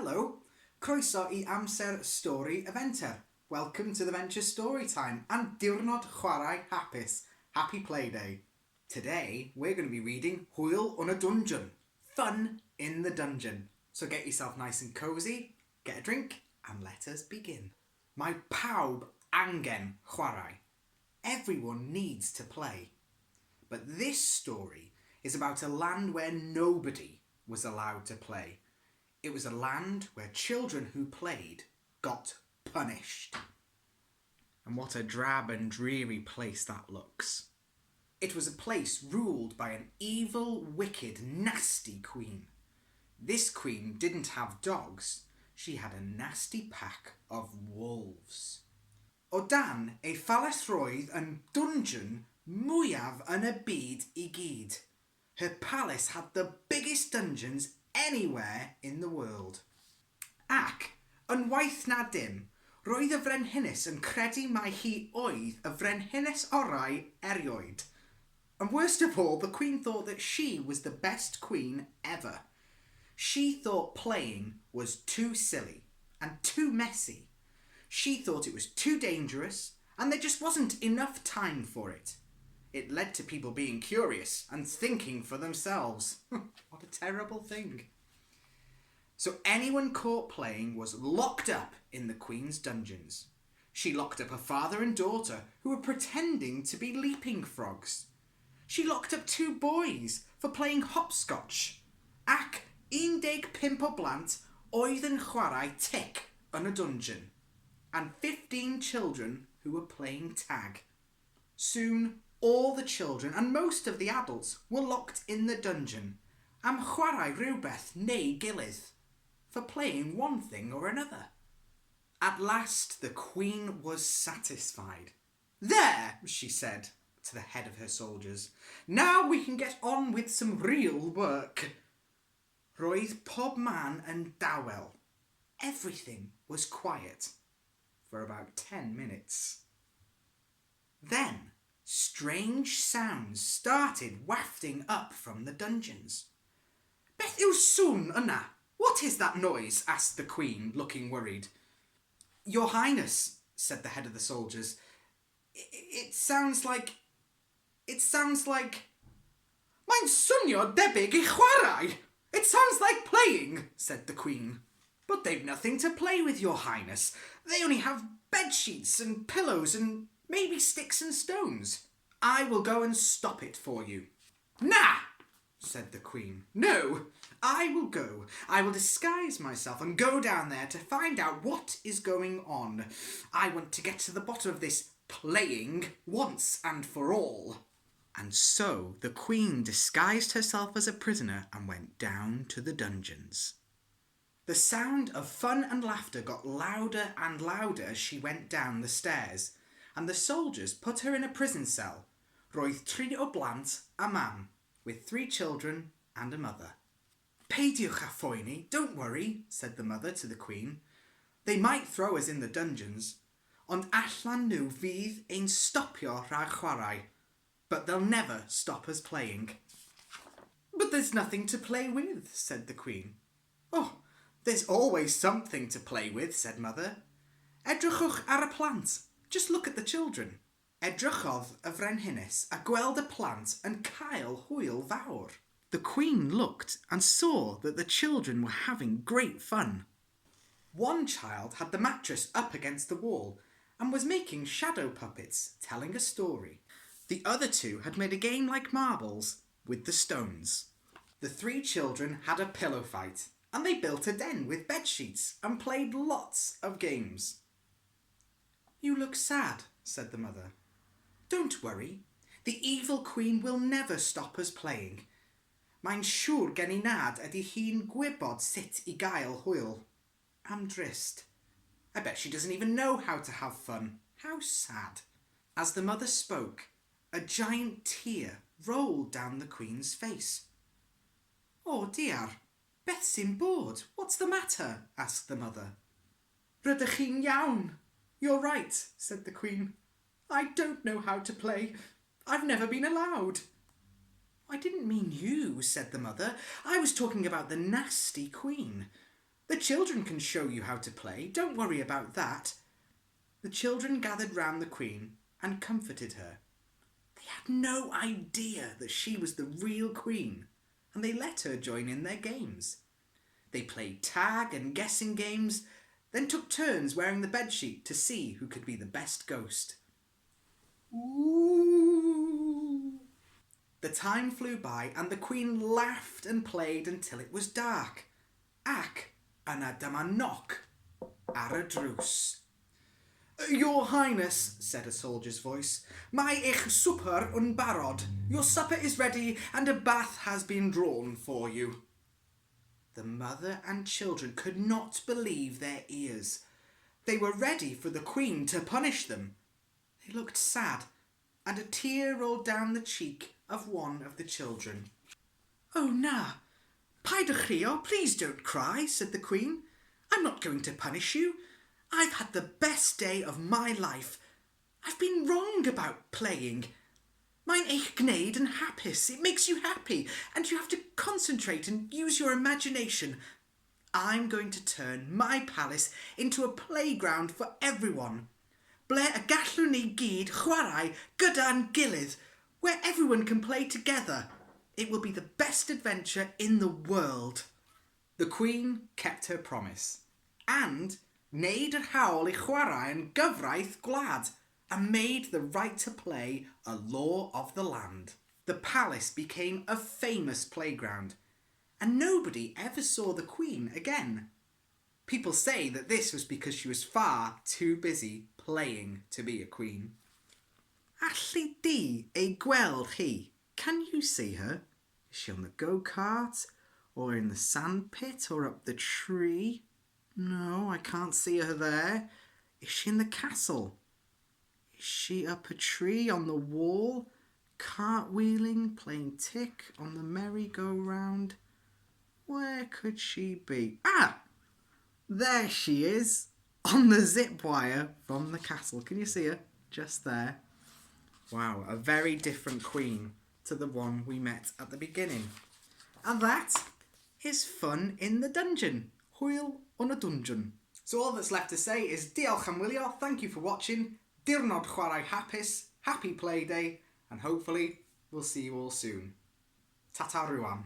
Hello, croeso I Amser, Stori y Fenter. Welcome to the Venture Story Time and diwrnod chwarae hapus. Happy Play Day. Today we're going to be reading Hwyl yn y Dungeon. Fun in the dungeon. So get yourself nice and cosy, get a drink and let us begin. Mae pawb angen chwarae. Everyone needs to play. But this story is about a land where nobody was allowed to play. It was a land where children who played got punished. And what a drab and dreary place that looks. It was a place ruled by an evil, wicked, nasty queen. This queen didn't have dogs. She had a nasty pack of wolves. O dan ei phalasroedd yn dungeon mwyaf yn y byd I gyd. Her palace had the biggest dungeons anywhere in the world. Ac, yn waeth na dim, roedd y frenhines yn credu mai hi oedd y frenhines orau erioed. And worst of all, the queen thought that she was the best queen ever. She thought playing was too silly and too messy. She thought it was too dangerous and there just wasn't enough time for it. It led to people being curious and thinking for themselves. What a terrible thing. So anyone caught playing was locked up in the Queen's dungeons. She locked up her father and daughter who were pretending to be leaping frogs. She locked up 2 boys for playing hopscotch. Ac 15 o blant oedd yn chwarae tic yn y dungeon. And 15 children who were playing tag. Soon, all the children and most of the adults were locked in the dungeon am chwarae rhywbeth neu gilydd, for playing one thing or another. At last the queen was satisfied. There, she said to the head of her soldiers, now we can get on with some real work. Roedd pob man yn dawel. Everything was quiet for about 10 minutes. Then strange sounds started wafting up from the dungeons. Beth yw sŵn yna? What is that noise? Asked the queen, looking worried. Your Highness, said the head of the soldiers, it sounds like... Mae'n swnio debyg I chwarae! It sounds like playing, said the queen. But they've nothing to play with, Your Highness. They only have bed sheets and pillows and maybe sticks and stones. I will go and stop it for you. Nah, said the queen. No, I will go. I will disguise myself and go down there to find out what is going on. I want to get to the bottom of this playing once and for all. And so the queen disguised herself as a prisoner and went down to the dungeons. The sound of fun and laughter got louder and louder as she went down the stairs, and the soldiers put her in a prison cell. Roedd 3 o blant a mam, with 3 children and a mother. Peidiwch a phoeni, don't worry, said the mother to the queen. They might throw us in the dungeons, ond allan nhw fydd ein stopio rhag chwarae, but they'll never stop us playing. But there's nothing to play with, said the queen. Oh, there's always something to play with, said mother. Edrychwch ar y plant. Just look at the children. Edrychodd y frenhines a gweld y plant yn cael hwyl fawr. The queen looked and saw that the children were having great fun. One child had the mattress up against the wall and was making shadow puppets, telling a story. The other 2 had made a game like marbles with the stones. The 3 children had a pillow fight and they built a den with bed sheets and played lots of games. You look sad, said the mother. Don't worry. The evil queen will never stop us playing. Mae'n siŵr gen I nad ydy hi'n gwybod sut I gael hwyl. Am drist. I bet she doesn't even know how to have fun. How sad. As the mother spoke, a giant tear rolled down the queen's face. Oh dear, beth sy'n bod? What's the matter? Asked the mother. Rydych chi'n iawn? You're right, said the queen. I don't know how to play. I've never been allowed. I didn't mean you, said the mother. I was talking about the nasty queen. The children can show you how to play. Don't worry about that. The children gathered round the Queen and comforted her. They had no idea that she was the real Queen, and they let her join in their games. They played tag and guessing games, then took turns wearing the bedsheet to see who could be the best ghost. Ooh. The time flew by and the Queen laughed and played until it was dark. Ac yna dyma knock ar y drws. Your Highness, said a soldier's voice, mae eich swper yn barod. Your supper is ready and a bath has been drawn for you. The mother and children could not believe their ears. They were ready for the Queen to punish them. They looked sad, and a tear rolled down the cheek of one of the children. Oh, na, paidwch chrio, please don't cry, said the Queen. I'm not going to punish you. I've had the best day of my life. I've been wrong about playing. Mae'n eich gwneud yn hapus. It makes you happy, and you have to concentrate and use your imagination. I'm going to turn my palace into a playground for everyone. Ble y gallwn ni gyd chwarae gyda'n gilydd, where everyone can play together. It will be the best adventure in the world. The Queen kept her promise, and wneud yr hawl I chwarae yn gyfraith gwlad, and made the right to play a law of the land. The palace became a famous playground, and nobody ever saw the Queen again. People say that this was because she was far too busy playing to be a queen. Alli di ei gweld hi? Can you see her? Is she on the go-kart, or in the sand pit, or up the tree? No, I can't see her there. Is she in the castle? Is she up a tree on the wall, cartwheeling, playing tick on the merry-go-round? Where could she be? Ah! There she is, on the zip wire from the castle. Can you see her? Just there. Wow, a very different Queen to the one we met at the beginning. And that is fun in the dungeon. Hwyl yn y dungeon. So all that's left to say is diolch am wylio, thank you for watching, diwrnod chwarae hapus, happy play day, and hopefully we'll see you all soon. Ta-ta rwan.